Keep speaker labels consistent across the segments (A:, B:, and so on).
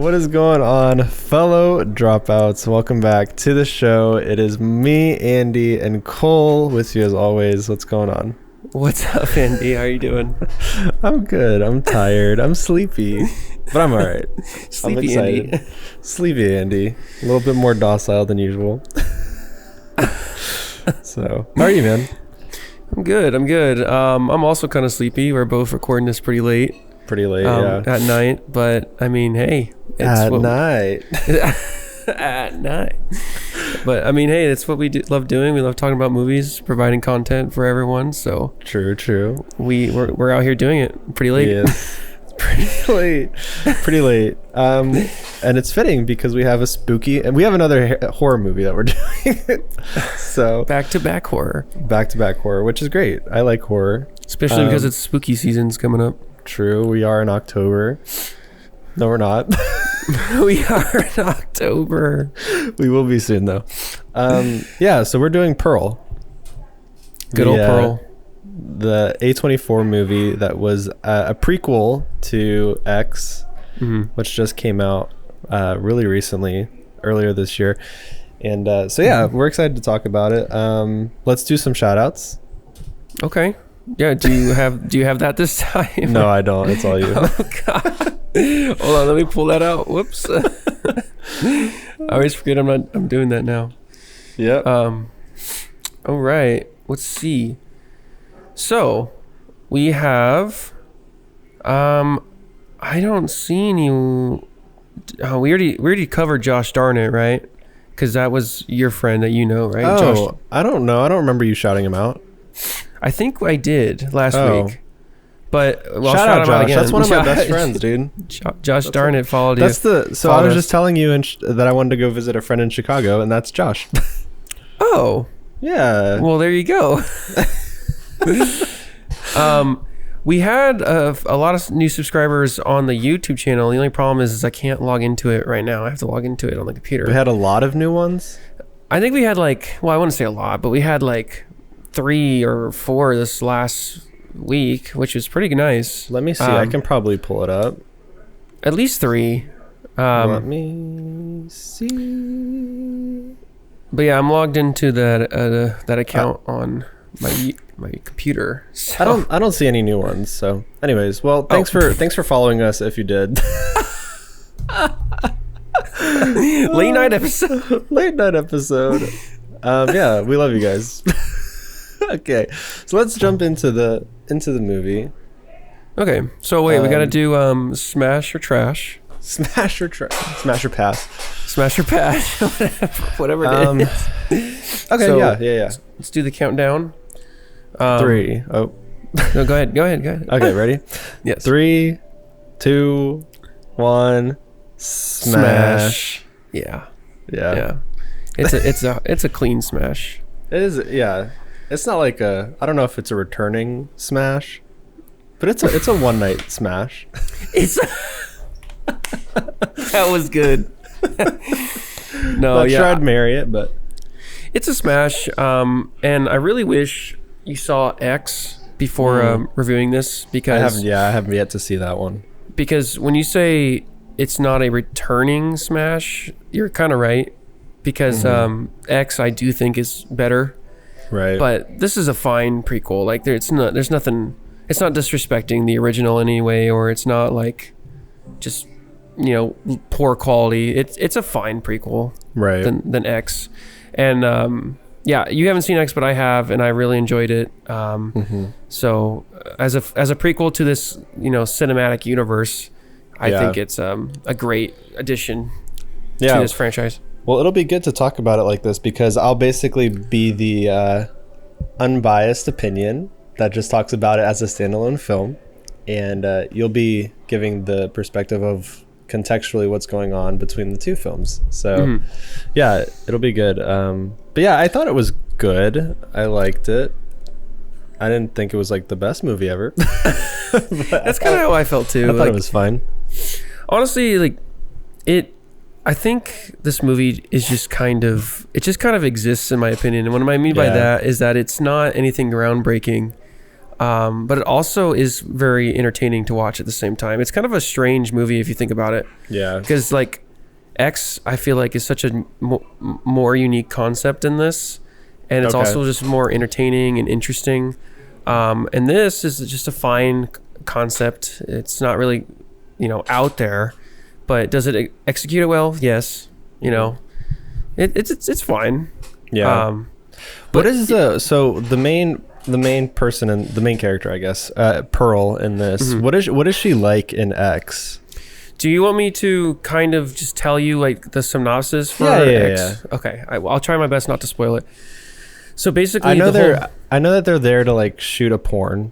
A: What is going on, fellow dropouts? Welcome back to the show. It is me, Andy, and Cole with you as always. What's going on?
B: What's up, Andy? How are you doing?
A: I'm good. I'm tired. I'm sleepy, but I'm all right.
B: Sleepy
A: I'm excited.
B: Andy.
A: Sleepy Andy. A little bit more docile than usual. So, how are you, man?
B: I'm good. I'm also kind of sleepy. We're both recording this pretty late.
A: Yeah.
B: At night, but I mean, hey,
A: At night.
B: at night. But I mean, hey, it's what we love doing. We love talking about movies, providing content for everyone. So
A: True.
B: We're out here doing it pretty late.
A: Yes. Pretty late. And it's fitting because we have another horror movie that we're doing. So
B: back to back horror,
A: which is great. I like horror,
B: especially because it's spooky season's coming up.
A: True. We are in October. No, we're not.
B: We are in October.
A: We will be soon, though. Yeah, so we're doing Pearl.
B: Good old Pearl.
A: The A24 movie that was a prequel to X, which just came out really recently, earlier this year. And so, yeah, we're excited to talk about it. Let's do some shout-outs.
B: Okay. Yeah, do you have that this time?
A: No, I don't. It's all you.
B: Oh god. Hold on, let me pull that out. Whoops. I always forget I'm doing that now.
A: Yep.
B: All right. Let's see. So, we have I don't see any we already covered Josh Darnett, right? Cuz that was your friend that you know, right?
A: Oh,
B: Josh.
A: I don't know. I don't remember you shouting him out.
B: I think I did last week. But
A: shout out Josh. That's one of my best friends, dude.
B: Josh Darnett followed you.
A: I was just telling you that I wanted to go visit a friend in Chicago, and that's Josh.
B: Oh.
A: Yeah.
B: Well, there you go. We had a lot of new subscribers on the YouTube channel. The only problem is I can't log into it right now. I have to log into it on the computer.
A: We had a lot of new ones.
B: I think we had I wouldn't say a lot, but we had 3 or 4 this last week, which is pretty nice.
A: Let me see. I can probably pull it up.
B: At least 3.
A: Let me see.
B: But yeah, I'm logged into that account on my computer. So.
A: I don't see any new ones. So, anyways, well, thanks for following us if you did.
B: Late night episode.
A: Yeah, we love you guys. Okay, so let's jump into the movie.
B: Okay, so wait, we gotta do smash or trash.
A: Smash or pass.
B: Smash or pass. Whatever it is.
A: Okay, so, yeah.
B: Let's do the countdown.
A: 3. Oh.
B: No, go ahead.
A: Okay, ready?
B: Yes.
A: 3, 2, 1. Smash.
B: Yeah. It's a clean smash.
A: It is. Yeah. It's not I don't know if it's a returning smash, but it's a one night smash.
B: That was good. No,
A: yeah. I'd marry it, but
B: it's a smash. And I really wish you saw X before reviewing this, because
A: I haven't yet to see that one.
B: Because when you say it's not a returning smash, you're kind of right. Because X, I do think, is better.
A: Right.
B: But this is a fine prequel. There's nothing. It's not disrespecting the original in any way, or it's not just poor quality. It's a fine prequel.
A: Right.
B: Than X, and yeah, you haven't seen X, but I have, and I really enjoyed it. So as a prequel to this cinematic universe, I think it's a great addition to this franchise.
A: Well, it'll be good to talk about it like this because I'll basically be the unbiased opinion that just talks about it as a standalone film, and you'll be giving the perspective of contextually what's going on between the two films. So, yeah, it'll be good. But yeah, I thought it was good. I liked it. I didn't think it was the best movie ever.
B: That's kind of how I felt too.
A: I thought it was fine.
B: Honestly, I think this movie is just kind of exists, in my opinion. And what I mean by that is that it's not anything groundbreaking. But it also is very entertaining to watch at the same time. It's kind of a strange movie if you think about it.
A: Yeah.
B: Because like X, I feel like is such a more unique concept in this, and it's also just more entertaining and interesting. And this is just a fine concept. It's not really, out there, but does it execute it well? Yes. It's fine.
A: Yeah. What is the main person and the main character, I guess, Pearl in this? Mm-hmm. What is she like in X?
B: Do you want me to kind of just tell you like the synopsis for X? Yeah. Okay, I'll try my best not to spoil it. So basically, I know
A: that they're there to like shoot a porn.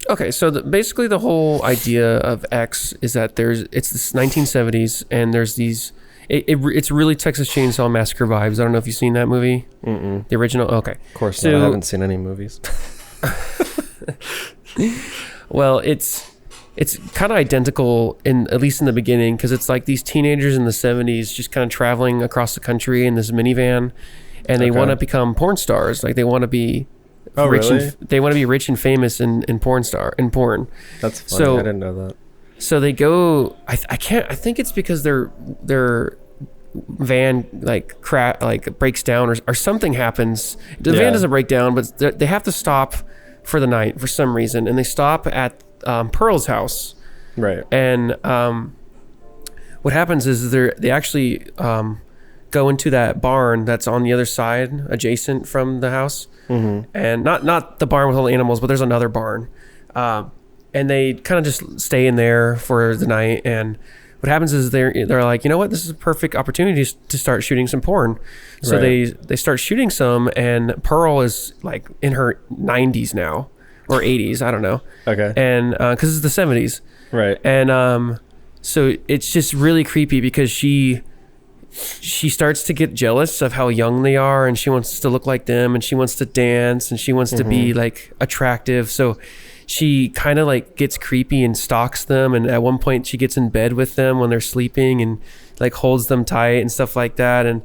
B: Okay, so basically the whole idea of X is that it's this 1970s and there's these. It's really Texas Chainsaw Massacre vibes. I don't know if you've seen that movie. The original. Okay,
A: of course not. I haven't seen any movies.
B: Well, it's kind of identical at least in the beginning, because it's like these teenagers in the 70s just kind of traveling across the country in this minivan, and they want to become porn stars. Like they want to be rich.
A: Really?
B: They want to be rich and famous in porn.
A: That's funny. I didn't know that.
B: So they go. I think it's because their van breaks down or something happens. The van doesn't break down, but they have to stop for the night for some reason, and they stop at Pearl's house.
A: Right.
B: And what happens is they actually go into that barn that's on the other side, adjacent from the house, and not the barn with all the animals, but there's another barn. And they kind of just stay in there for the night. And what happens is they're like, you know what, this is a perfect opportunity to start shooting some porn. So they start shooting some, and Pearl is like in her 90s now, or 80s, I don't know. Okay. And because it's the 70s.
A: Right.
B: And so it's just really creepy because she starts to get jealous of how young they are, and she wants to look like them, and she wants to dance, and she wants to be like attractive. So she kind of like gets creepy and stalks them, and at one point she gets in bed with them when they're sleeping and like holds them tight and stuff like that. And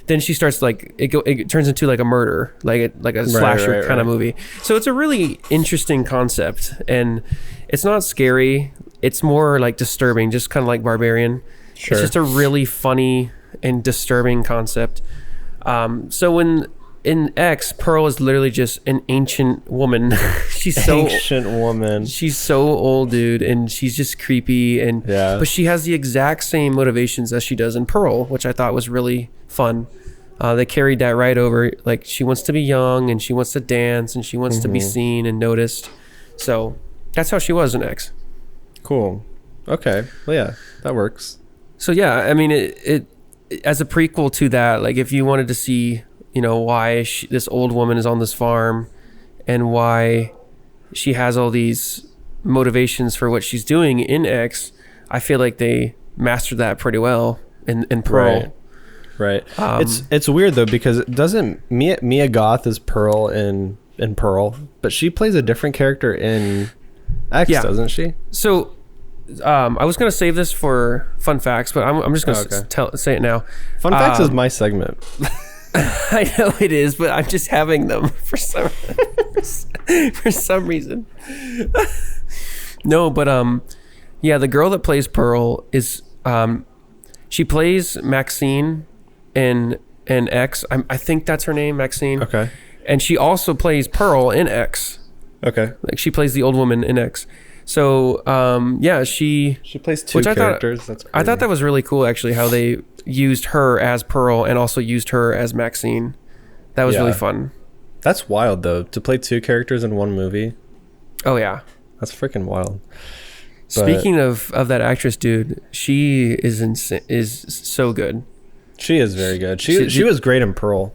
B: then she starts like it turns into like a murder, like a slasher kind of movie. So it's a really interesting concept, and it's not scary. It's more like disturbing, just kind of like Barbarian. Sure. It's just a really funny and disturbing concept. So in X, Pearl is literally just an ancient woman. She's so old, dude, and she's just creepy, but she has the exact same motivations as she does in Pearl, which I thought was really fun. They carried that right over. Like, she wants to be young, and she wants to dance, and she wants to be seen and noticed. So that's how she was in X.
A: Cool. Okay. Well, yeah, that works.
B: So yeah, I mean, it as a prequel to that, like if you wanted to see, why this old woman is on this farm and why she has all these motivations for what she's doing in X, I feel like they mastered that pretty well in Pearl.
A: Right. It's weird though, because doesn't Mia Goth is Pearl in Pearl, but she plays a different character in X, doesn't she?
B: So I was going to save this for fun facts, but I'm just going to say it now.
A: Fun facts is my segment.
B: I know it is, but I'm just having them for some reason. No, but the girl that plays Pearl is she plays Maxine in X. I think that's her name, Maxine. Okay. And she also plays Pearl in X. Okay. Like she plays the old woman in X. So she
A: plays two characters. That's crazy.
B: I thought that was really cool, actually, how they used her as Pearl and also used her as Maxine. That was really fun.
A: That's wild though, to play two characters in one movie.
B: Oh yeah,
A: that's freaking wild.
B: Speaking of that actress, dude, she is so good.
A: She is very good. She was great in Pearl.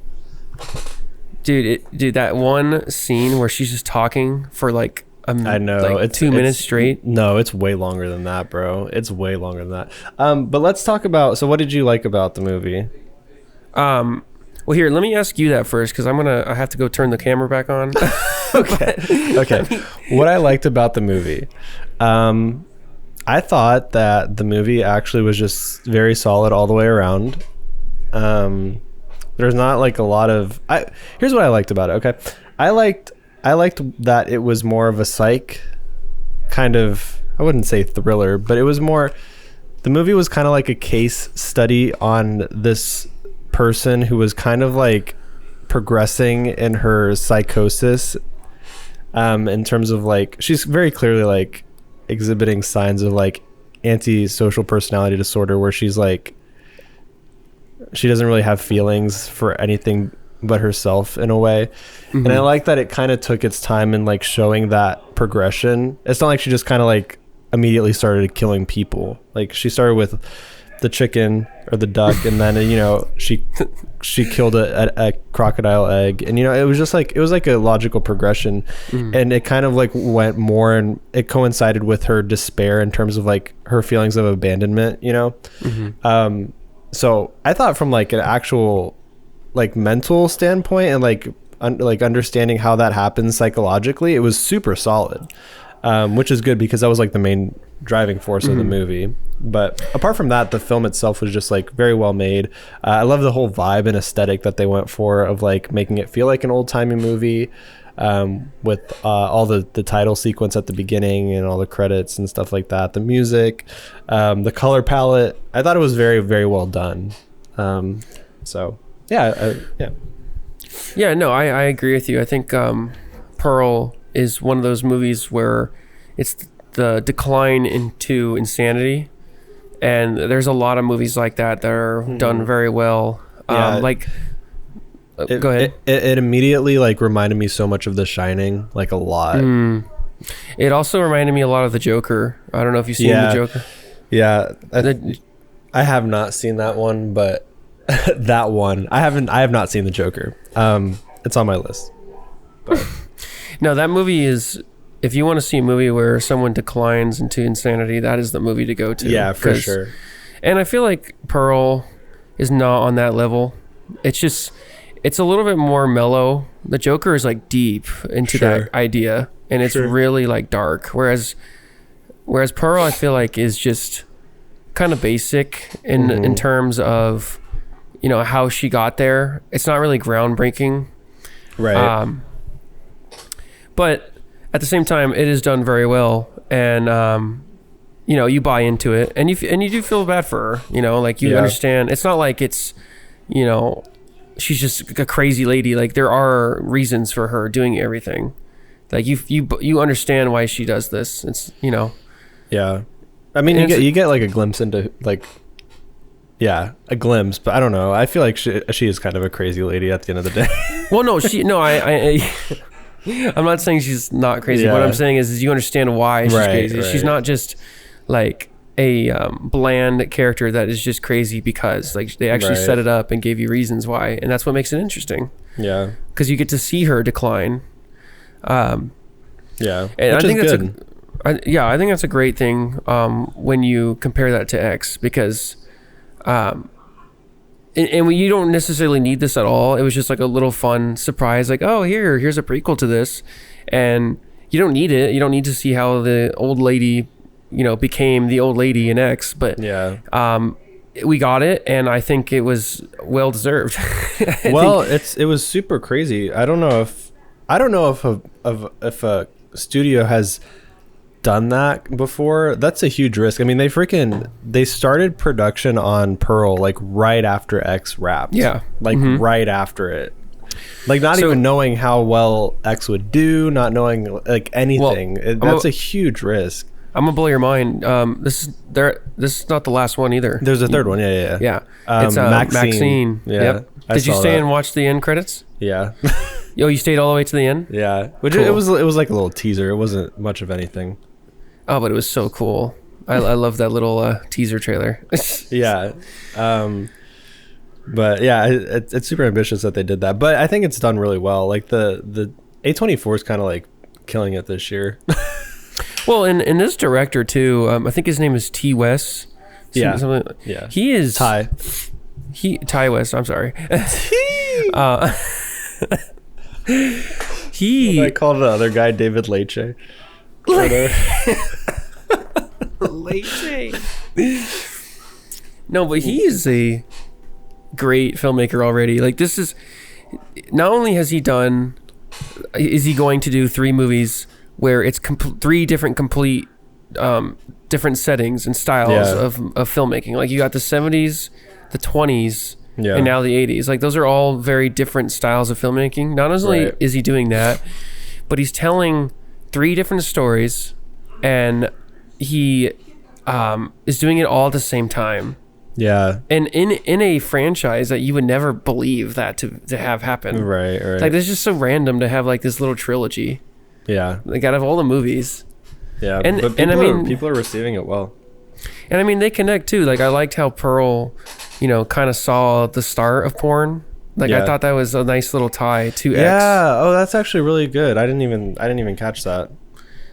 B: Dude, that one scene where she's just talking for like
A: I know,
B: like
A: it's
B: 2 minutes straight.
A: No, it's way longer than that, bro. It's way longer than that. But let's talk about. So, what did you like about the movie?
B: Well, here, let me ask you that first, because I have to go turn the camera back on.
A: Okay. What I liked about the movie, I thought that the movie actually was just very solid all the way around. There's not like a lot of. Here's what I liked about it. Okay, I liked I liked that it was more of a psych kind of, I wouldn't say thriller, but it was more, the movie was kind of like a case study on this person who was kind of like progressing in her psychosis, in terms of like, she's very clearly like exhibiting signs of like antisocial personality disorder, where she's like, she doesn't really have feelings for anything but herself in a way. And I like that it kind of took its time in like showing that progression. It's not like she just kind of like immediately started killing people. Like she started with the chicken or the duck, and then you know she killed a crocodile egg, and you know it was just like, it was like a logical progression. And it kind of like went more, and it coincided with her despair in terms of like her feelings of abandonment, you know. So I thought from like an actual like mental standpoint and like understanding how that happens psychologically, it was super solid, which is good because that was like the main driving force of the movie. But apart from that, the film itself was just like very well made. I love the whole vibe and aesthetic that they went for, of like making it feel like an old-timey movie, with all the title sequence at the beginning and all the credits and stuff like that. The music, the color palette, I thought it was very, very well done. So yeah, no, I agree with you. I think Pearl is one of those movies where it's the decline into insanity, and there's a lot of movies like that are done very well. Like go ahead. It immediately like reminded me so much of The Shining, like a lot.
B: It also reminded me a lot of The Joker. I don't know if you've seen The Joker.
A: Yeah, I have not seen that one, but that one I have not seen The Joker. It's on my list. But
B: no, that movie is, if you want to see a movie where someone declines into insanity, that is the movie to go to.
A: Yeah, for sure.
B: And I feel like Pearl is not on that level. It's just, it's a little bit more mellow. The Joker is like deep into that idea, and it's really like dark. Whereas Pearl, I feel like, is just kind of basic in terms of, you know, how she got there. It's not really groundbreaking.
A: Right.
B: But at the same time, it is done very well, and you know, you buy into it, and you do feel bad for her. You know, like you understand. It's not like it's, you know, she's just a crazy lady. Like there are reasons for her doing everything. Like you understand why she does this. It's, you know. Yeah,
A: I mean, you get like a glimpse into like. Yeah, a glimpse, but I don't know. I feel like she is kind of a crazy lady at the end of the day.
B: Well, no, I'm not saying she's not crazy. What I'm saying is you understand why she's crazy. Right. She's not just like a bland character that is just crazy because like they actually set it up and gave you reasons why, and that's what makes it interesting. Yeah, because you get to see her decline. And I think that's good. I think that's a great thing when you compare that to X, because and you don't necessarily need this at all. It was just like a little fun surprise, like, oh, here's a prequel to this, and you don't need it. You don't need to see how the old lady, you know, became the old lady in X. But we got it, and I think it was well deserved.
A: It was super crazy. I don't know if a studio has done that before. That's a huge risk. I mean, they started production on Pearl like right after X wrapped. Right after it, like not even knowing how well X would do, not knowing like anything. That's a huge risk.
B: I'm gonna blow your mind. This is not the last one either.
A: There's a third one. Yeah.
B: It's Maxine.
A: Yeah.
B: Yep. Did you stay and watch the end credits?
A: Yeah.
B: Yo, you stayed all the way to the end?
A: Yeah. Which cool. It was like a little teaser. It wasn't much of anything.
B: Oh, but it was so cool. I love that little teaser trailer.
A: Yeah. But yeah, it's super ambitious that they did that. But I think it's done really well. Like the A24 is kind of like killing it this year.
B: Well, and this director too, I think his name is Ti West.
A: Yeah.
B: He is
A: Ti
B: West. I'm sorry.
A: I called the other guy David Leitch.
B: No, but he is a great filmmaker already. Like, this is, not only has he done is he going to do 3 movies where it's 3 different complete different settings and styles of filmmaking? Like you got the 70s, the 20s, and now the 80s. Like those are all very different styles of filmmaking. Not only is he doing that, but he's telling 3 different stories, and he is doing it all at the same time.
A: Yeah.
B: And in a franchise that you would never believe that to have happen.
A: Right.
B: Like it's just so random to have like this little trilogy.
A: Yeah.
B: Like out of all the movies.
A: Yeah.
B: And
A: I
B: mean,
A: people are receiving it well.
B: And I mean, they connect too. Like I liked how Pearl, kind of saw the start of porn. Like I thought that was a nice little tie to X.
A: Yeah. Oh, that's actually really good. I didn't even catch that.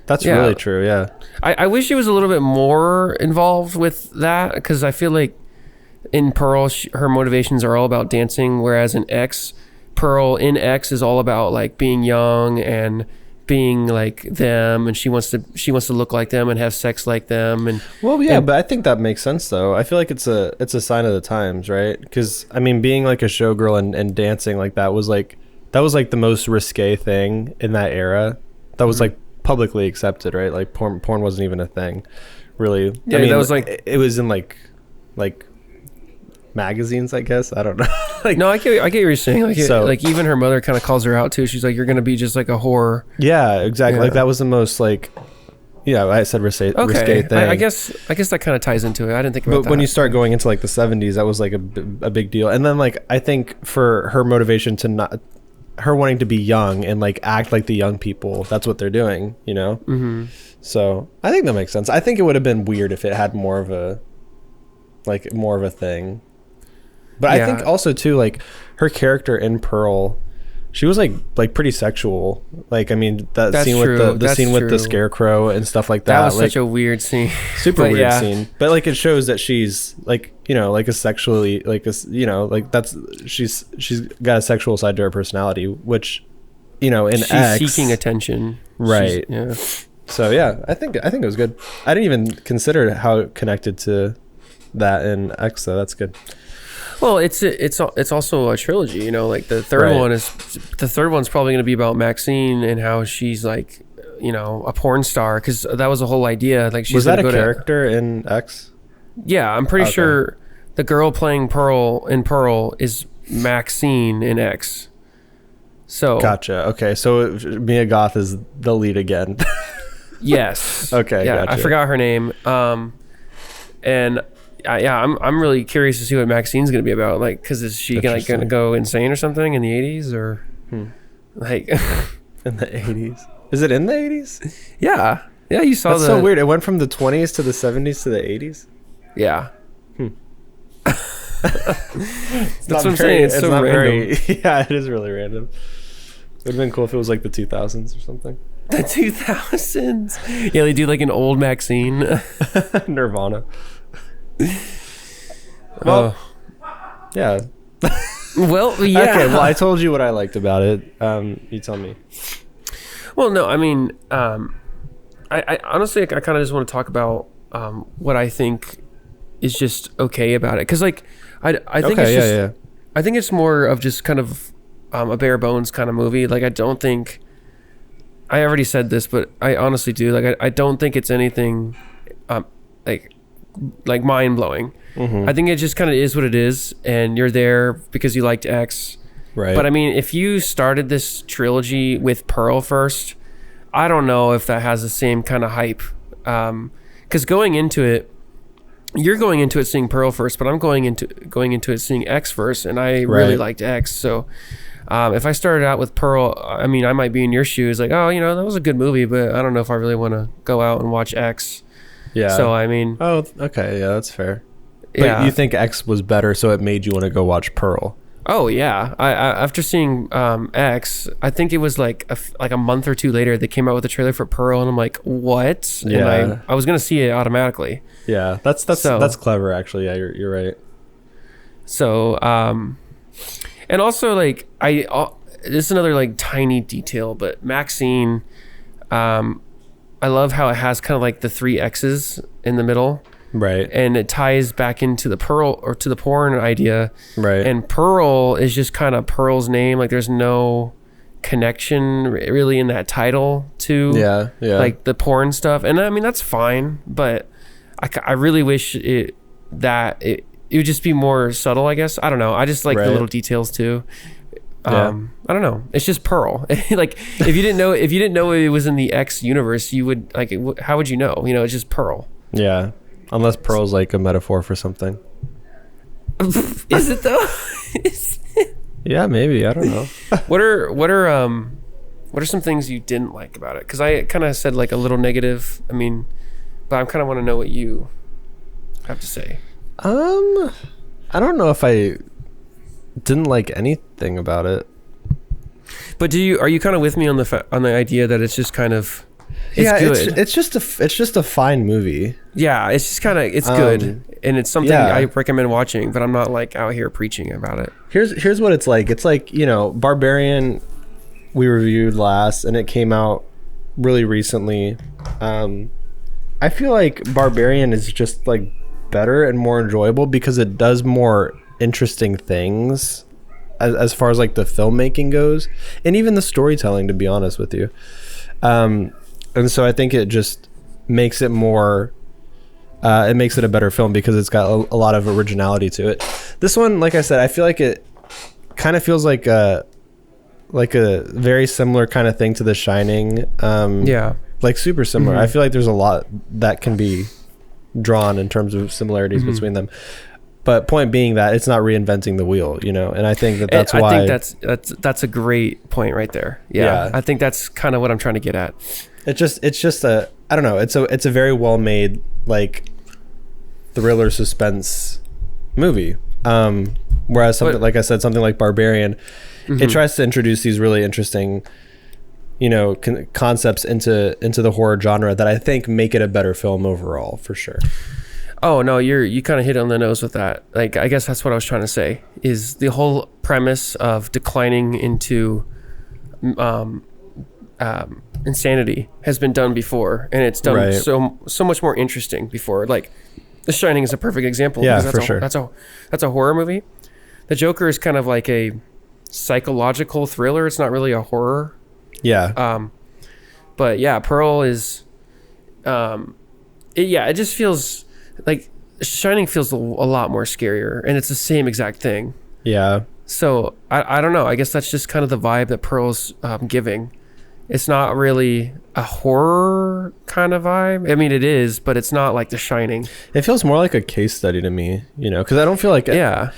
A: That's really true. Yeah.
B: I wish he was a little bit more involved with that, because I feel like in Pearl, her motivations are all about dancing, whereas in X, Pearl in X is all about like being young and being like them, and she wants to look like them and have sex like them. And
A: but I think that makes sense though. I feel like it's a sign of the times, right? Because I mean, being like a showgirl and dancing like that was like the most risque thing in that era. That was like publicly accepted, right? Like porn wasn't even a thing, really.
B: Yeah, I mean, that was like
A: it was in like magazines, I guess. I don't know.
B: No, I get what you're saying. Like even her mother kind of calls her out too. She's like, "You're gonna be just like a whore."
A: Yeah, exactly. Yeah. Like that was the most like, I said risque thing.
B: I guess that kind of ties into it. I didn't think about that.
A: But when you start going into like the 70s, that was like a big deal. And then like I think for her motivation to her wanting to be young and like act like the young people, that's what they're doing, Mm-hmm. So I think that makes sense. I think it would have been weird if it had more of a thing. But I think also too, like her character in Pearl, she was like pretty sexual. Like I mean that scene with the scene with the scarecrow and stuff like that.
B: That was
A: like,
B: such a weird scene.
A: Super weird scene. But like it shows that she's like like a sexually like a like that's she's got a sexual side to her personality, which in
B: she's
A: X,
B: seeking attention.
A: Right. So I think it was good. I didn't even consider how it connected to that in X, though. That's good.
B: Well, it's also a trilogy, like the third one's probably going to be about Maxine and how she's like, a porn star, because that was the whole idea. Like,
A: was that a character in X?
B: Yeah, I'm pretty sure the girl playing Pearl is Maxine in X. So
A: gotcha. Okay, so Mia Goth is the lead again.
B: Yes.
A: Okay.
B: Yeah,
A: gotcha.
B: I forgot her name. And. I'm really curious to see what Maxine's going to be about. Like, because is she going to go insane or something in the 80s or like
A: in the 80s? Is it in the 80s?
B: Yeah. You saw
A: That's so weird. It went from the 20s to the 70s to the 80s.
B: Yeah.
A: That's
B: what I'm saying. It's so random.
A: It is really random. It would have been cool if it was like the 2000s or something.
B: The 2000s. Yeah, they do like an old Maxine.
A: Nirvana. Well, yeah.
B: Well, yeah.
A: Okay, well, I told you what I liked about it. You tell me.
B: Well, no, I mean, I honestly, I kind of just want to talk about what I think is just okay about it, because like I think I think it's more of just kind of a bare bones kind of movie. Like I don't think I already said this, but I honestly do. Like I don't think it's anything like mind blowing. Mm-hmm. I think it just kind of is what it is, and you're there because you liked X.
A: Right.
B: But I mean, if you started this trilogy with Pearl first, I don't know if that has the same kind of hype. Because going into it, you're going into it seeing Pearl first, but I'm going into it seeing X first, and I really liked X. So if I started out with Pearl, I mean, I might be in your shoes, like, oh, that was a good movie, but I don't know if I really want to go out and watch X.
A: Yeah.
B: So I mean.
A: Oh, okay. Yeah, that's fair. But you think X was better, so it made you want to go watch Pearl?
B: Oh yeah. I after seeing X, I think it was like a month or two later they came out with a trailer for Pearl, and I'm like, what?
A: Yeah.
B: And I was gonna see it automatically.
A: Yeah, that's clever actually. Yeah, you're right.
B: So and also like this is another like tiny detail, but Maxine, I love how it has kind of like the 3 X's in the middle.
A: Right.
B: And it ties back into the Pearl or to the porn idea.
A: Right.
B: And Pearl is just kind of Pearl's name. Like there's no connection really in that title to like the porn stuff. And I mean, that's fine, but I really wish it would just be more subtle, I guess. I don't know. I just like the little details too. I don't know. It's just Pearl. Like if you didn't know it was in the X universe, you would like, how would you know? You know, it's just Pearl. Yeah.
A: Unless Pearl's like a metaphor for something.
B: Is it though?
A: Yeah, maybe. I don't know.
B: What are some things you didn't like about it? Because I kind of said like a little negative. I mean, but I kind of want to know what you have to say.
A: I don't know if I didn't like anything about it.
B: But are you kind of with me on the idea that it's just kind of good?
A: It's just a fine movie.
B: Yeah, it's just kind of good, and it's something I recommend watching. But I'm not like out here preaching about it.
A: Here's what it's like. It's like, you know, Barbarian we reviewed last, and it came out really recently. I feel like Barbarian is just like better and more enjoyable because it does more interesting things as far as like the filmmaking goes, and even the storytelling, to be honest with you. And so I think it just makes it more it makes it a better film because it's got a lot of originality to it. This one, like I said, I feel like it kind of feels like a very similar kind of thing to The Shining. Like super similar. I feel like there's a lot that can be drawn in terms of similarities between them. But point being that it's not reinventing the wheel, you know, and I think that's why.
B: I think that's a great point right there. Yeah. I think that's kind of what I'm trying to get at.
A: It's just a, I don't know. It's a very well made like thriller suspense movie. Whereas something like I said, something like Barbarian, it tries to introduce these really interesting, you know, concepts into the horror genre that I think make it a better film overall, for sure.
B: Oh no, you kind of hit on the nose with that. Like, I guess that's what I was trying to say, is the whole premise of declining into insanity has been done before, and it's done so much more interesting before. Like, The Shining is a perfect example.
A: Yeah, for sure.
B: That's a horror movie. The Joker is kind of like a psychological thriller. It's not really a horror.
A: Yeah.
B: But yeah, Pearl is. It just feels like Shining feels a lot more scarier, and it's the same exact thing.
A: Yeah.
B: So I don't know. I guess that's just kind of the vibe that Pearl's giving. It's not really a horror kind of vibe. I mean, it is, but it's not like The Shining. It
A: feels more like a case study to me, you know, because I don't feel like I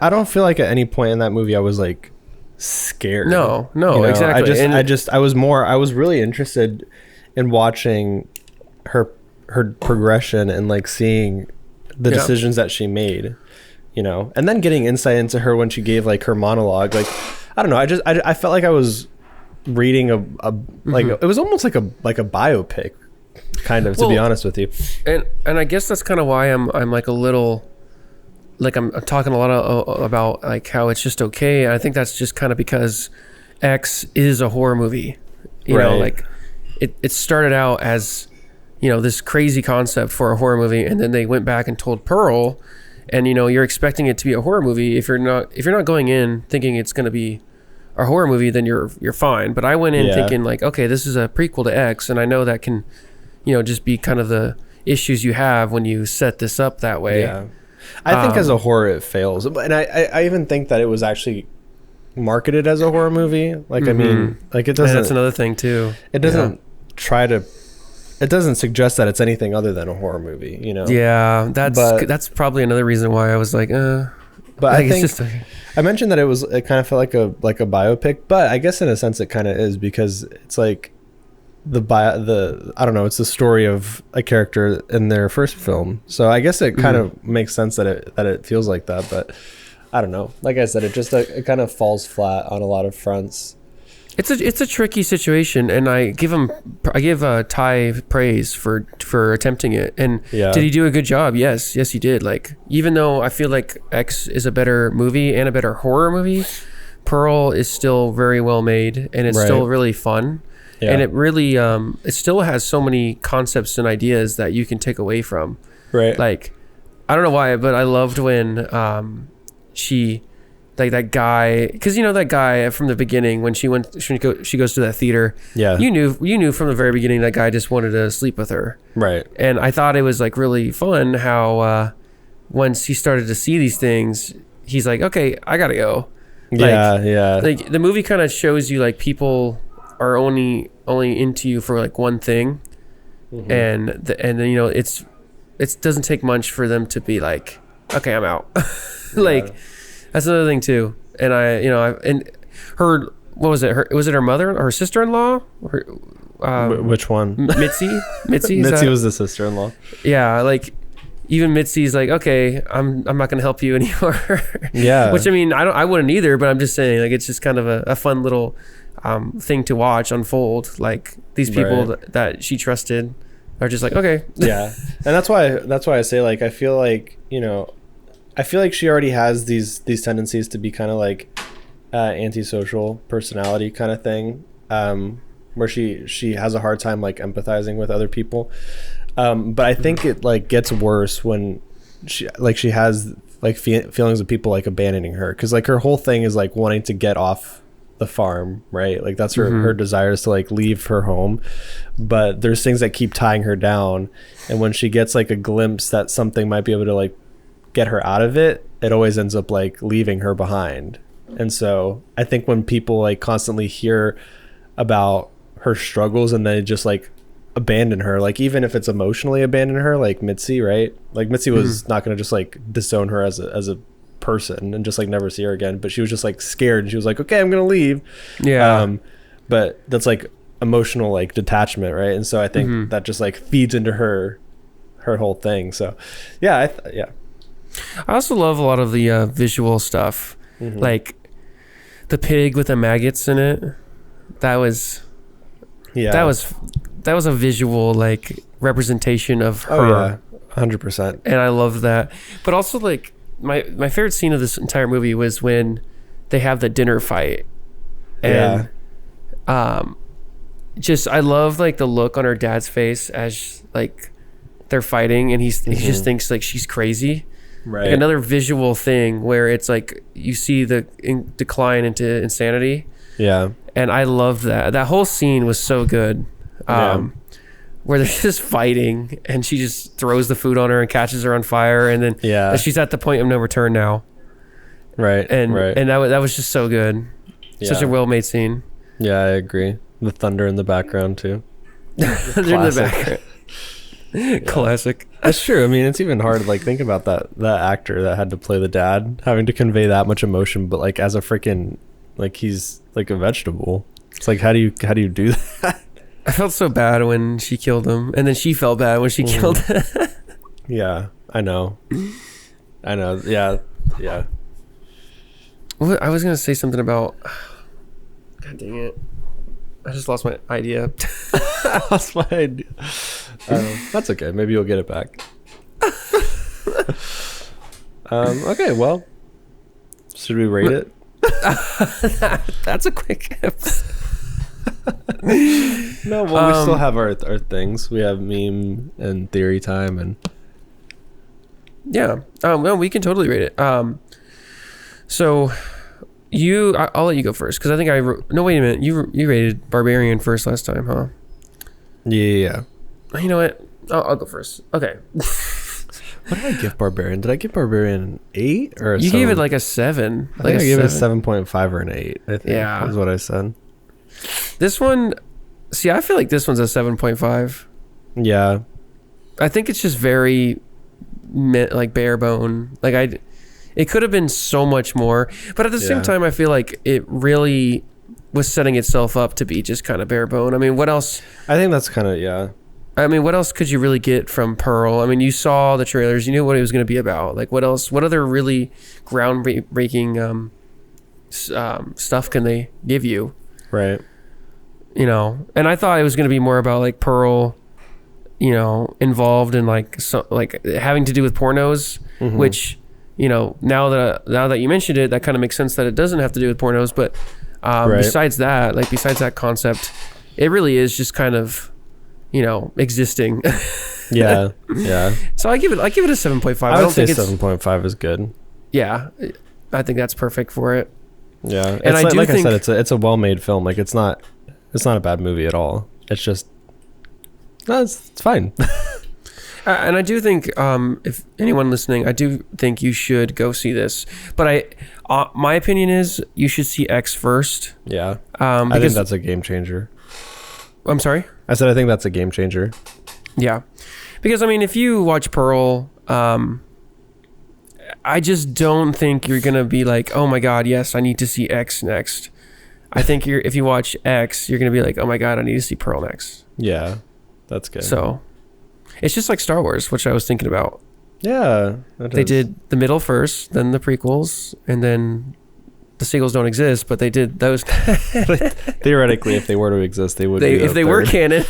A: don't feel like at any point in that movie I was like scared.
B: No,
A: you know?
B: exactly.
A: I was really interested in watching her progression and like seeing the decisions that she made, you know, and then getting insight into her when she gave like her monologue. Like, I don't know. I felt like I was reading a like it was almost like a biopic kind of, to be honest with you.
B: And I guess that's kind of why I'm like a little like I'm talking a lot about like how it's just okay. I think that's just kind of because X is a horror movie, you know, like it started out as, you know, this crazy concept for a horror movie, and then they went back and told Pearl, and you know, you're expecting it to be a horror movie. If you're not going in thinking it's going to be a horror movie, then you're fine. But I went in thinking like, okay, this is a prequel to X, and I know that can, you know, just be kind of the issues you have when you set this up that way.
A: Yeah, I think as a horror it fails, and I even think that it was actually marketed as a horror movie. Like, I mean, like it doesn't.
B: And that's another thing too.
A: It doesn't try to. It doesn't suggest that it's anything other than a horror movie, you know.
B: Yeah, that's probably another reason why I was like,
A: But I think I mentioned that it kind of felt like a biopic, but I guess in a sense it kind of is, because it's like I don't know, it's the story of a character in their first film. So I guess it kind of makes sense that it feels like that, but I don't know. Like I said, it kind of falls flat on a lot of fronts.
B: It's a tricky situation, and I give Ti praise for attempting it. And did he do a good job? Yes, he did. Like, even though I feel like X is a better movie and a better horror movie, Pearl is still very well made, and it's still really fun. Yeah. And it really it still has so many concepts and ideas that you can take away from. Right. Like, I don't know why, but I loved when she like that guy, because you know that guy from the beginning when she goes to that theater.
A: Yeah.
B: You knew from the very beginning that guy just wanted to sleep with her.
A: Right.
B: And I thought it was like really fun how once he started to see these things, he's like, okay, I gotta go.
A: Yeah.
B: Like the movie kind of shows you like people are only into you for like one thing, and then you know it doesn't take much for them to be like, okay, I'm out. Like that's another thing too. And and her, what was it? Was it her mother or her sister-in-law?
A: Which one?
B: Mitzi. Mitzi
A: was the sister-in-law.
B: Yeah, like. Even Mitzi's like, okay, I'm not gonna help you anymore.
A: Yeah.
B: Which I mean, I wouldn't either, but I'm just saying, like, it's just kind of a fun little thing to watch unfold. Like these people that she trusted are just like, okay.
A: Yeah, and that's why I say, like, I feel like she already has these tendencies to be kind of like antisocial personality kind of thing, where she has a hard time like empathizing with other people. But I think it like gets worse when she has like feelings of people like abandoning her, because like her whole thing is like wanting to get off the farm, right? Like that's her desire is to like leave her home, but there's things that keep tying her down, and when she gets like a glimpse that something might be able to like get her out of it, it always ends up like leaving her behind. And so I think when people like constantly hear about her struggles and they just like abandon her, like even if it's emotionally abandon her, like Mitzi, right? Like Mitzi was not going to just like disown her as a person and just like never see her again, but she was just like scared and she was like, okay, I'm going to leave.
B: Yeah.
A: But that's like emotional like detachment, right? And so I think that just like feeds into her whole thing. So yeah,
B: I also love a lot of the visual stuff, like the pig with the maggots in it. That was a visual like representation of her.
A: Oh yeah, 100%.
B: And I love that. But also like my favorite scene of this entire movie was when they have the dinner fight, and just I love like the look on her dad's face as like they're fighting, and he just thinks like she's crazy.
A: Right.
B: Like another visual thing where it's like you see the decline into insanity.
A: Yeah.
B: And I love that whole scene was so good. Where they're just fighting and she just throws the food on her and catches her on fire, and then she's at the point of no return now.
A: Right.
B: And that was just so good. Such a well-made scene.
A: Yeah, I agree. The thunder in the background too.
B: Thunder in the background. Classic.
A: That's true. I mean, it's even hard to like think about that actor that had to play the dad having to convey that much emotion, but like as a freaking like he's like a vegetable. It's like how do you do that?
B: I felt so bad when she killed him, and then she felt bad when she killed him.
A: Yeah, I know. Yeah.
B: I was gonna say something about. God dang it! I just lost my idea.
A: I lost my idea. That's okay. Maybe you'll get it back. Okay. Well, should we rate it?
B: That's a quick.
A: No, well, we still have our things. We have meme and theory time, and
B: well, we can totally rate it. So I'll let you go first, because I think no, wait a minute, you rated Barbarian first last time, huh?
A: Yeah.
B: You know what? I'll go first. Okay.
A: What did I give Barbarian? Did I give Barbarian an 8 or a 7?
B: You gave it like a 7.
A: I think I gave it a 7.5 or an 8. I think is what I said.
B: This one, see, I feel like this one's a 7.5.
A: Yeah.
B: I think it's just very like bare bone. Like it could have been so much more, but at the same time, I feel like it really was setting itself up to be just kind of bare bone. I mean, what else?
A: I think that's kind of,
B: I mean, what else could you really get from Pearl? I mean, you saw the trailers, you knew what it was going to be about. Like, what else? What other really groundbreaking stuff can they give you?
A: Right.
B: You know, and I thought it was going to be more about like Pearl, you know, involved in like having to do with pornos, which, you know, now that you mentioned it, that kind of makes sense that it doesn't have to do with pornos. But besides that concept, it really is just kind of, you know, existing.
A: Yeah.
B: So I give it a 7.5.
A: I would say 7.5 is good.
B: Yeah. I think that's perfect for it.
A: Yeah,
B: and I think,
A: I said, it's a well-made film. Like it's not a bad movie at all. It's just, no, it's fine.
B: And I do think, if anyone listening, I do think you should go see this. But my opinion is you should see X first.
A: Yeah, I think that's a game changer.
B: I'm sorry?
A: I said I think that's a game changer.
B: Yeah, because I mean, if you watch Pearl, I just don't think you're gonna be like, oh my god, yes, I need to see X next. I think if you watch X, you're gonna be like, oh my god, I need to see Pearl next.
A: Yeah, that's good.
B: So it's just like Star Wars, which I was thinking about.
A: Yeah,
B: they did the middle first, then the prequels, and then the sequels don't exist, but they did those.
A: Theoretically, if they were to exist, they would.
B: If they were canon.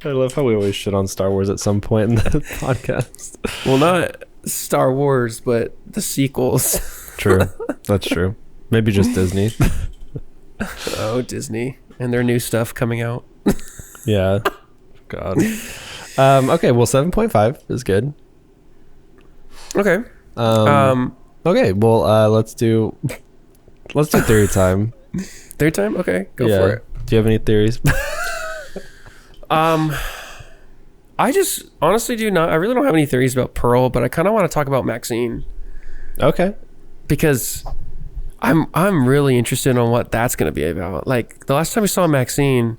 A: I love how we always shit on Star Wars at some point in the podcast.
B: Well, not Star Wars, but the sequels.
A: True. That's true. Maybe just Disney.
B: Oh, Disney. And their new stuff coming out.
A: Yeah. God. Okay, well, 7.5 is good.
B: Okay.
A: Okay, well, let's do theory time.
B: Theory time? Okay, go for it.
A: Do you have any theories?
B: I just honestly do not. I really don't have any theories about Pearl, but I kind of want to talk about Maxine.
A: Okay.
B: Because I'm really interested on what that's going to be about. Like the last time we saw Maxine,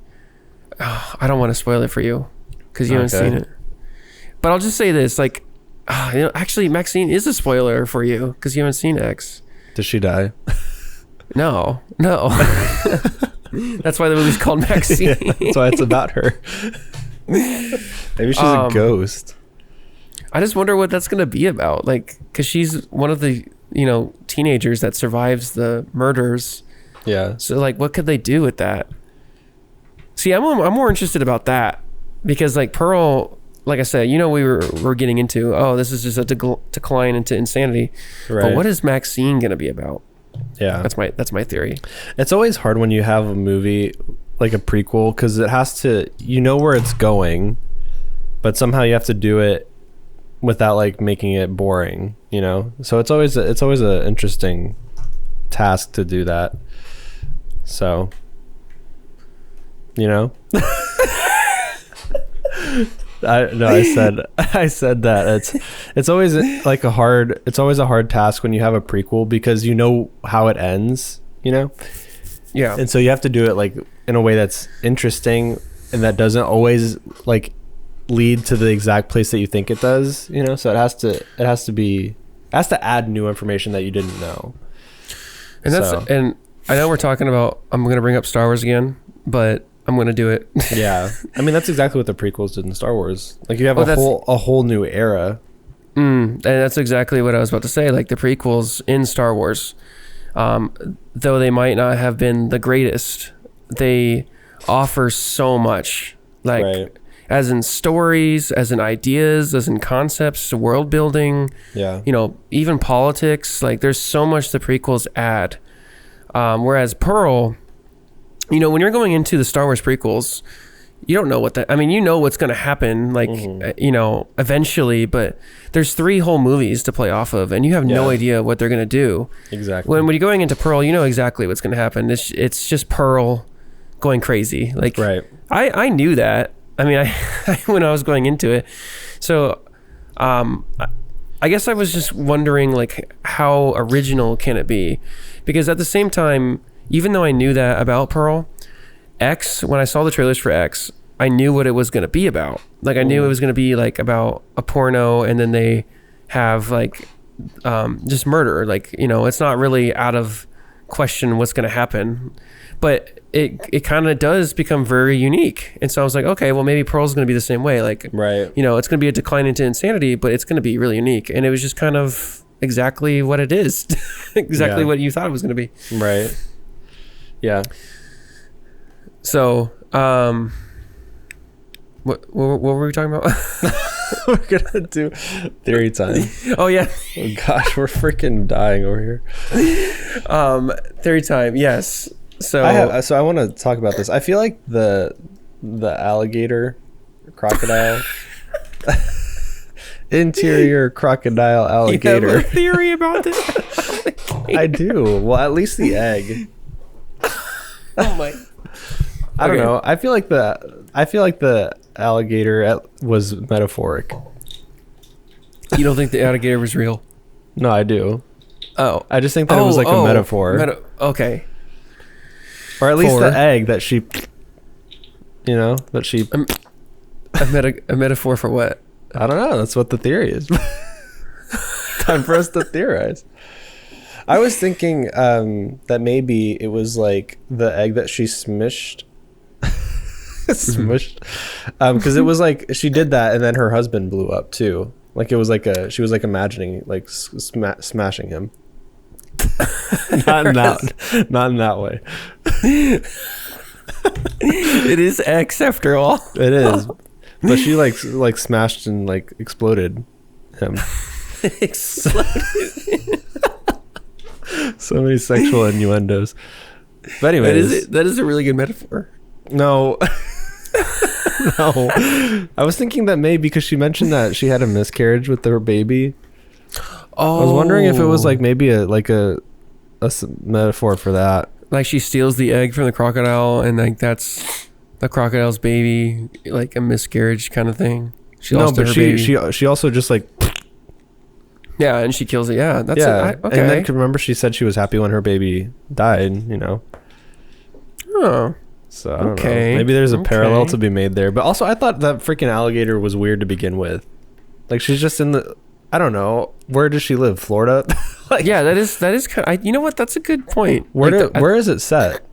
B: I don't want to spoil it for you because you haven't seen it. But I'll just say this: like, actually, Maxine is a spoiler for you because you haven't seen X.
A: Does she die?
B: No. That's why the movie's called Maxine.
A: Yeah, that's why it's about her. Maybe she's a ghost.
B: I just wonder what that's going to be about. Like, because she's one of the, teenagers that survives the murders.
A: Yeah.
B: So, like, what could they do with that? See, I'm more interested about that because, like, Pearl, like I said, we're getting into, this is just a decline into insanity. Right. But what is Maxine going to be about?
A: Yeah,
B: that's my theory.
A: It's always hard when you have a movie like a prequel because it has to, where it's going, but somehow you have to do it without like making it boring, So it's always an interesting task to do that. So, I said that it's always like a hard task when you have a prequel because you know how it ends,
B: Yeah.
A: And so you have to do it like in a way that's interesting and that doesn't always like lead to the exact place that you think it does, so it has to add new information that you didn't know.
B: And and I know we're talking about, I'm going to bring up Star Wars again, but I'm going to do it.
A: Yeah. I mean, that's exactly what the prequels did in Star Wars. Like you have a whole new era.
B: And that's exactly what I was about to say. Like the prequels in Star Wars, though they might not have been the greatest, they offer so much. Like as in stories, as in ideas, as in concepts, world building, even politics. Like there's so much the prequels add. Whereas Pearl, when you're going into the Star Wars prequels, you don't know what's going to happen, like, eventually, but there's 3 whole movies to play off of, and you have no idea what they're going to do. Exactly. When you're going into Pearl, you know exactly what's going to happen. It's just Pearl going crazy. Like, I knew that. I mean, I when I was going into it. So, I guess I was just wondering, like, how original can it be? Because at the same time, even though I knew that about Pearl, X, when I saw the trailers for X, I knew what it was going to be about. Like, I knew it was going to be, like, about a porno, and then they have, like, just murder. Like, it's not really out of question what's going to happen. But it kind of does become very unique. And so I was like, okay, well, maybe Pearl's going to be the same way. Like, it's going to be a decline into insanity, but it's going to be really unique. And it was just kind of exactly what it is. Exactly what you thought it was going to be.
A: Right. Yeah.
B: So, what were we talking about?
A: We're gonna do theory time.
B: Oh yeah.
A: Oh gosh, we're freaking dying over here.
B: Theory time. Yes. So
A: I want to talk about this. I feel like the alligator crocodile Interior crocodile alligator.
B: You have a theory about this?
A: I do. Well, at least the egg.
B: Oh my.
A: I don't know. I feel like the alligator was metaphoric.
B: You don't think the alligator was real?
A: No, I do.
B: Oh.
A: I just think that it was like a metaphor.
B: Okay.
A: Or at least the egg that she, that she...
B: A metaphor for what?
A: I don't know. That's what the theory is. Time for us to theorize. I was thinking that maybe it was like the egg that she smushed. Smushed. Because it was like she did that and then her husband blew up too. Like it was like she was like imagining like smashing him. Not in that way.
B: It is X after all.
A: It is. But she like smashed and like exploded him.
B: Exploded.
A: So many sexual innuendos. But anyways,
B: that is a really good metaphor.
A: No. No. I was thinking that maybe because she mentioned that she had a miscarriage with her baby.
B: Oh.
A: I was wondering if it was like maybe a metaphor for that.
B: Like she steals the egg from the crocodile and like that's the crocodile's baby, like a miscarriage kind of thing. She also just like... Yeah, and she kills it. Yeah, that's
A: it.
B: Okay.
A: And then remember she said she was happy when her baby died,
B: Oh.
A: So I don't know. Maybe there's a parallel to be made there. But also I thought that freaking alligator was weird to begin with. Like she's just in the... I don't know. Where does she live? Florida?
B: Like, yeah, that is kind of... you know what? That's a good point.
A: Where is it set?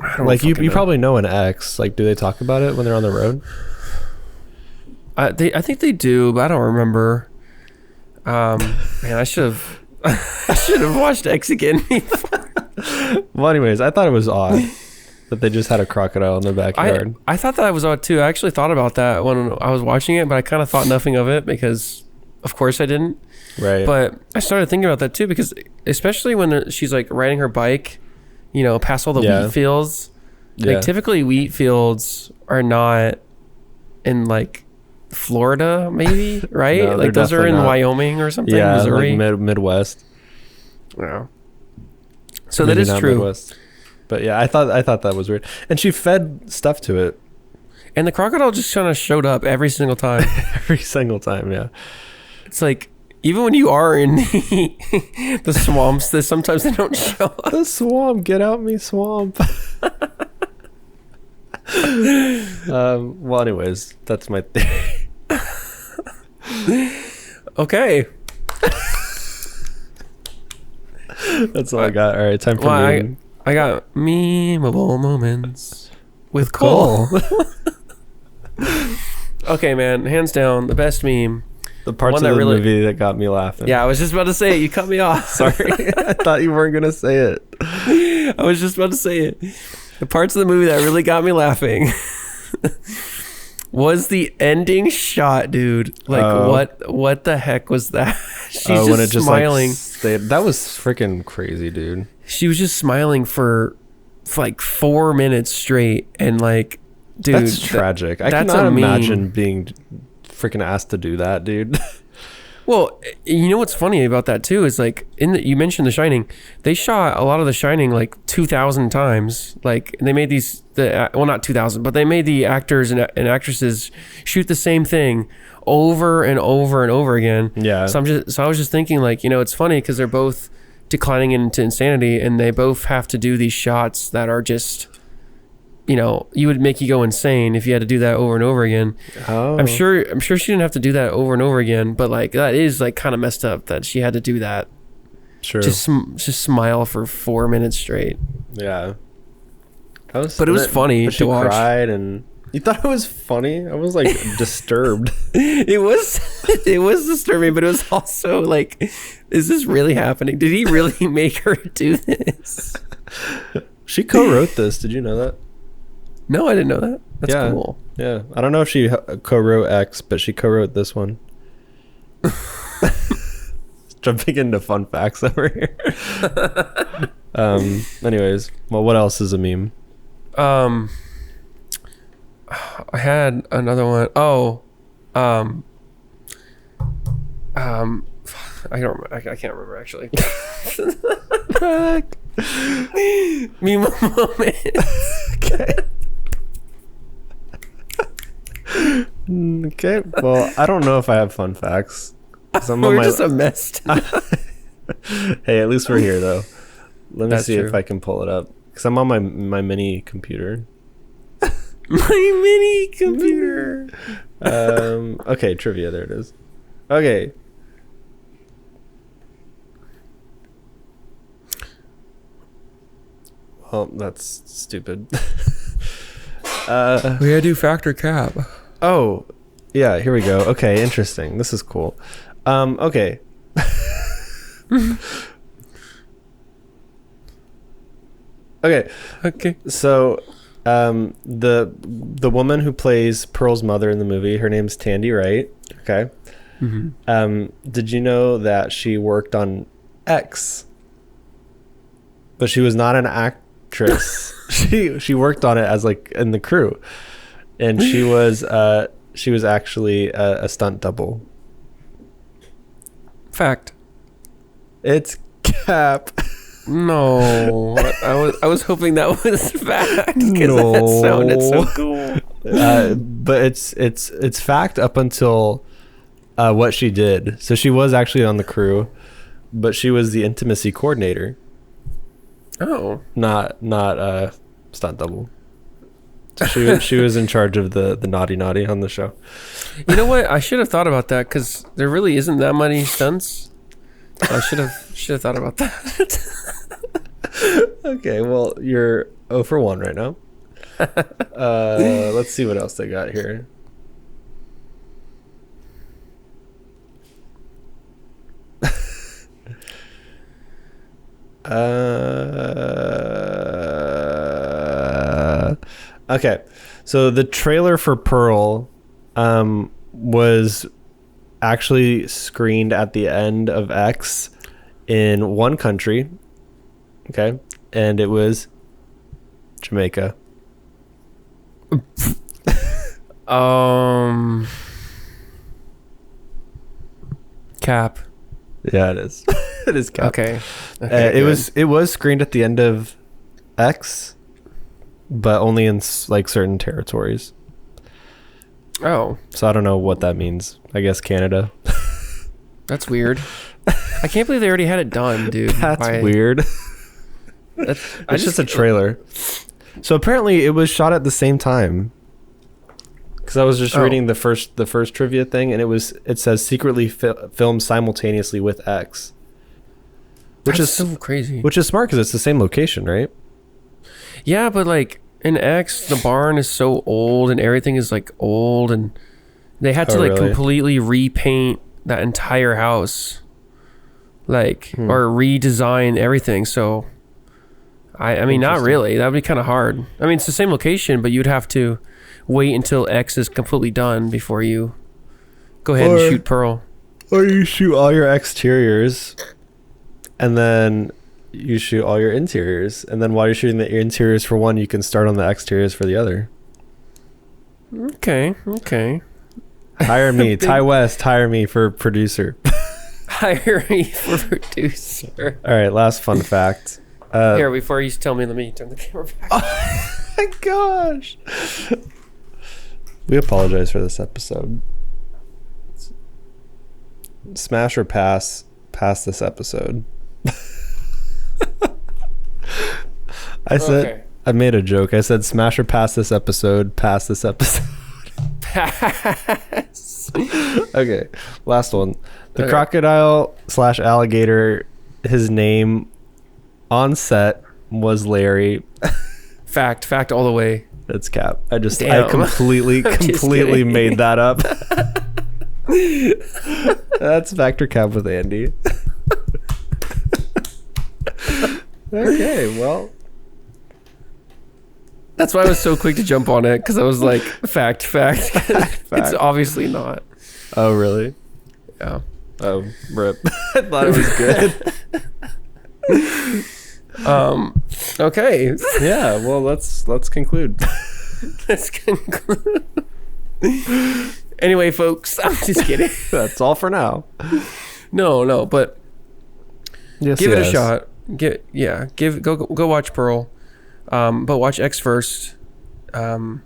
B: I don't
A: like you probably know an X. Like, do they talk about it when they're on the road?
B: I think they do, but I don't remember. Man, I should have watched X again.
A: Well, anyways, I thought it was odd that they just had a crocodile in their backyard.
B: I thought that was odd too. I actually thought about that when I was watching it, but I kind of thought nothing of it because, of course, I didn't.
A: Right.
B: But I started thinking about that too because, especially when she's like riding her bike, past all the wheat fields. Like typically, wheat fields are not in like Florida, maybe, right?
A: No,
B: like those are in Wyoming or something.
A: Yeah,
B: Missouri,
A: like Midwest.
B: Yeah. So maybe that is true.
A: Midwest. But yeah, I thought that was weird. And she fed stuff to it.
B: And the crocodile just kind of showed up every single time.
A: Every single time, yeah.
B: It's like, even when you are in the swamps, sometimes they don't show up.
A: The swamp, get out me swamp. Well, anyways, that's my theory.
B: Okay.
A: That's all I got. All right, time for meme.
B: I got memeable moments with Cole. Okay, man, hands down, the best meme.
A: The parts of the movie that got me laughing.
B: Yeah, I was just about to say it. You cut me off.
A: Sorry. I thought you weren't going to say it.
B: I was just about to say it. The parts of the movie that really got me laughing was the ending shot, dude. Like, what the heck was that? She's just smiling.
A: That was freaking crazy, dude.
B: She was just smiling for like 4 minutes straight. And like, dude.
A: That's tragic. I cannot imagine being freaking asked to do that, dude.
B: Well, you know what's funny about that too is like you mentioned The Shining. They shot a lot of The Shining like 2,000 times. Like, and they made not 2,000, but they made the actors and actresses shoot the same thing over and over and over again.
A: Yeah.
B: So I was just thinking like, it's funny because they're both declining into insanity and they both have to do these shots that are just, you would make you go insane if you had to do that over and over again.
A: Oh.
B: I'm sure she didn't have to do that over and over again, but like that is like kind of messed up that she had to do that.
A: Sure.
B: Just smile for 4 minutes straight.
A: Yeah.
B: But it was funny to watch.
A: She cried and you thought it was funny? I was like disturbed.
B: It was disturbing, but it was also like, is this really happening? Did he really make her do this?
A: She co-wrote this. Did you know that?
B: No, I didn't know that. That's cool.
A: Yeah. I don't know if she co-wrote X, but she co-wrote this one. Jumping into fun facts over here. Anyways, well, what else is a meme?
B: I had another one. I don't. I can't remember actually.
A: Fuck.
B: Me moment.
A: Okay. Okay. Well, I don't know if I have fun facts.
B: We're just a mess.
A: Hey, at least we're here though. Let me
B: That's
A: see
B: true.
A: if I can pull it up because I'm on my mini computer.
B: My mini computer.
A: Okay, trivia. There it is. Okay. Well, that's stupid.
B: We gotta do factor cap.
A: Oh, yeah. Here we go. Okay, interesting. This is cool. Okay.
B: Okay.
A: So, the woman who plays Pearl's mother in the movie, her name's Tandy Wright. Okay. Did you know that she worked on X? But she was not an actress. she worked on it as like in the crew, and she was actually a stunt double.
B: Fact.
A: It's cap.
B: No, I was hoping that was fact because
A: No.
B: that sounded so cool.
A: But it's fact up until what she did. So she was actually on the crew, but she was the intimacy coordinator.
B: Oh,
A: Not stunt double. So she was in charge of the naughty on the show.
B: you know what? I should have thought about that because there really isn't that many stunts. I should have thought about that.
A: Okay, well you're 0 for 1 right now. Let's see what else they got here. Okay, so the trailer for Pearl was actually screened at the end of X in one country. Okay, and it was Jamaica.
B: Cap.
A: Yeah, it is. It is cap.
B: Okay.
A: It was screened at the end of X, but only in like certain territories.
B: Oh,
A: So I don't know what that means. I guess Canada.
B: that's weird. I can't believe they already had it done, dude.
A: That's weird. It's just a trailer. So apparently it was shot at the same time. Because I was just reading the first trivia thing, and it says secretly filmed simultaneously with X, which
B: That's
A: is
B: so crazy.
A: Which is smart because it's the same location, right?
B: Yeah, but like in X, the barn is so old and everything is like old, and they had to like
A: really?
B: completely repaint that entire house, like or redesign everything. So, I mean, not really. That would be kind of hard. I mean, it's the same location, but you'd have to wait until X is completely done before you go ahead and shoot Pearl.
A: Or you shoot all your exteriors, and then you shoot all your interiors, and then while you're shooting the interiors for one, you can start on the exteriors for the other.
B: Okay.
A: Hire me, Ti West. Hire me for producer.
B: Hire me for producer.
A: All right, last fun fact.
B: Here, before you tell me, let me turn the camera back.
A: Oh my gosh. We apologize for this episode. Smash or pass this episode. I made a joke. I said smash or pass this episode. Pass this episode.
B: Pass.
A: Okay, last one. The crocodile / alligator, his name on set was Larry.
B: Fact all the way.
A: That's cap. I
B: Damn.
A: completely made that up. That's Factor Cap with Andy. Okay, well.
B: That's why I was so quick to jump on it, because I was like, fact. It's obviously not.
A: Oh, really?
B: Yeah.
A: Oh, rip. I thought it was good.
B: Okay.
A: Yeah, well, let's conclude.
B: Let's conclude. Anyway, folks, I'm just kidding.
A: That's all for now.
B: No, but
A: Yes,
B: give it a shot. Go watch Pearl, but watch X first, and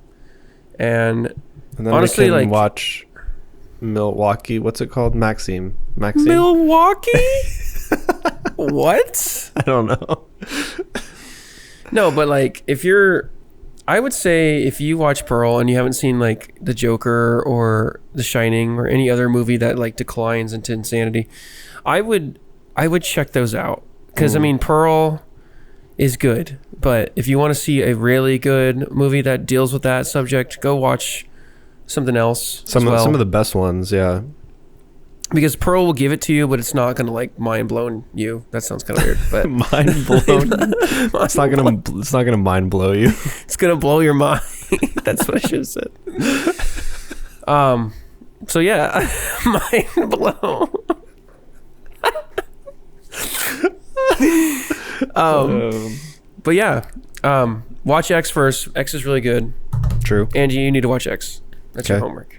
A: then
B: honestly,
A: we can watch Milwaukee. What's it called? Maxime.
B: Milwaukee. What?
A: I don't know.
B: No, but like I would say if you watch Pearl and you haven't seen like The Joker or The Shining or any other movie that like declines into insanity, I would check those out. Because I mean, Pearl is good, but if you want to see a really good movie that deals with that subject, go watch something else.
A: Some of the best ones, yeah.
B: Because Pearl will give it to you, but it's not gonna like mind blow you. That sounds kind of weird, but
A: mind blown. It's not gonna mind blow you.
B: It's gonna blow your mind. That's what I should have said. So yeah, mind blow. But yeah, watch X first. X is really good.
A: True.
B: Angie, you need to watch X. That's your homework.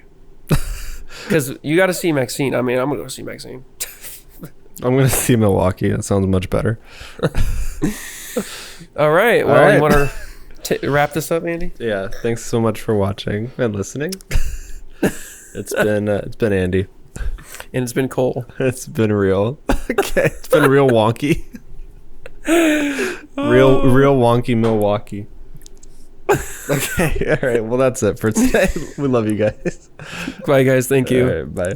B: Because you got to see Maxine. I mean, I'm gonna go see Maxine.
A: I'm gonna see Milwaukee. That sounds much better.
B: All right. Well, you want to wrap this up, Andy?
A: Yeah. Thanks so much for watching and listening. It's been Andy.
B: And it's been Cole.
A: It's been real. Okay. It's been real wonky. Real wonky Milwaukee. Okay. All right. Well, that's it for today. We love you guys.
B: Bye, guys. Thank you.
A: All right, bye.